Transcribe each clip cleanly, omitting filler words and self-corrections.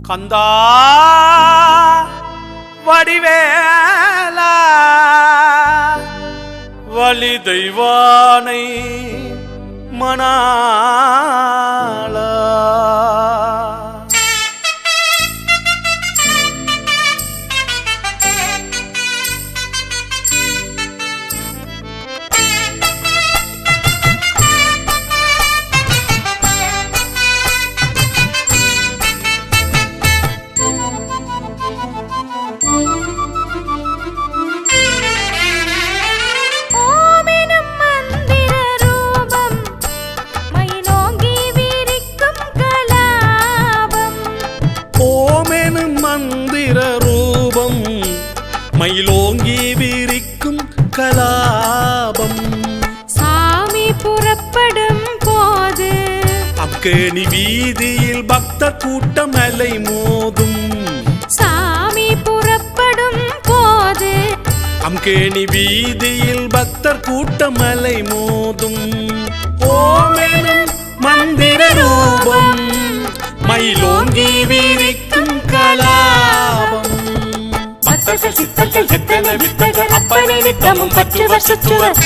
கந்தா வடிவேலா வலி தெய்வானை மணாளா மயிலோங்கி விரிக்கும் கலாபம் சாமி புறப்படும் போது அக்கேணி வீதியில் பக்தர் கூட்டம் அலை மோதும் சாமி புறப்படும் போது அக்கேணி வீதியில் பக்தர் கூட்டம் அலை மோதும் ஓமெனும் மந்திர ரூபம் மயிலோங்கி விரிக்கும் கலாபம் சித்தர்கள் எத்தனை வித்தகர் அப்பனை நித்தமும் 10 வருஷத்துவர்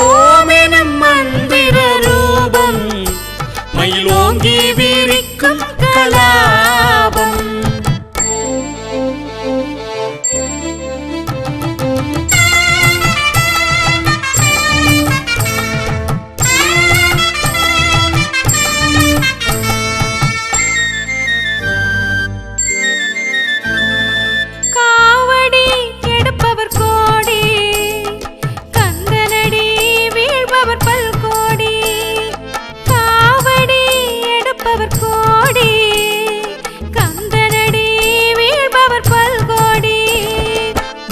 ஓமெனும் மந்திர ரூபம் மயிலோங்கி விரிக்கும் கலாபம்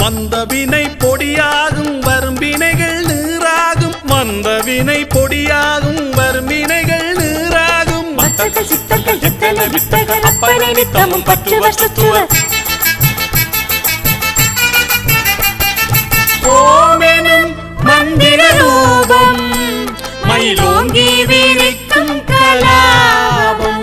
வந்தவினை பொடியாகும் வரும்பினைகள் நீராகும் வந்தவினை பொடியாகும் வரும்பினைகள் நீராகும் சித்தர்கள் எத்தனை வித்தகர் அப்பனை நித்தமும் 10 வருஷத்துவர் ஓமெனும் மந்திர ரூபம் மயிலோங்கி விரிக்கும் கலாபம்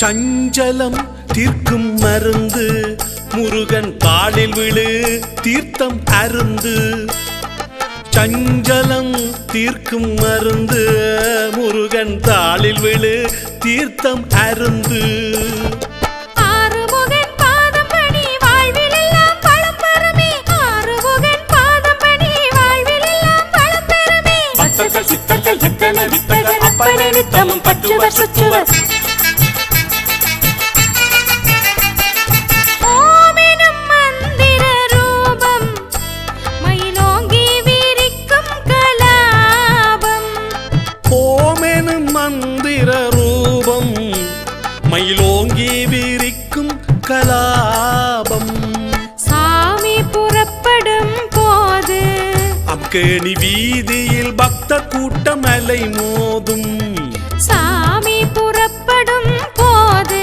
சஞ்சலம் தீர்க்கும் மருந்து முருகன் காலில் விழு தீர்த்தம் அருந்து சஞ்சலம் தீர்க்கும் மருந்து முருகன் தாளில் விழு தீர்த்தம் அருந்து சித்தர்கள் எத்தனை வித்தகர் அப்பனை நித்தமும் 10 வருஷத்துவர் மயிலோங்கி விரிக்கும் கலாபம் சாமி புறப்படும் போது அக்கேணி வீதியில் பக்தர் கூட்டம் அலை மோதும் சாமி புறப்படும் போது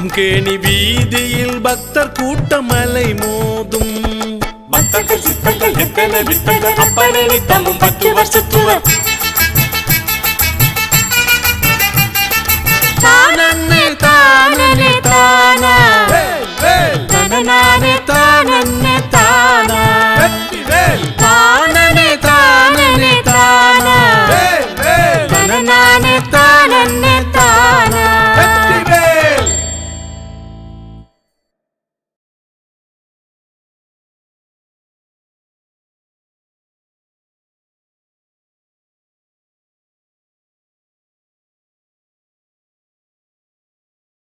அக்கேணி வீதியில் பக்தர் கூட்டம் அலை மோதும் சித்தர்கள் எத்தனை வித்தகர் அப்பனை நித்தமும் 10 வருஷத்துவர் தானே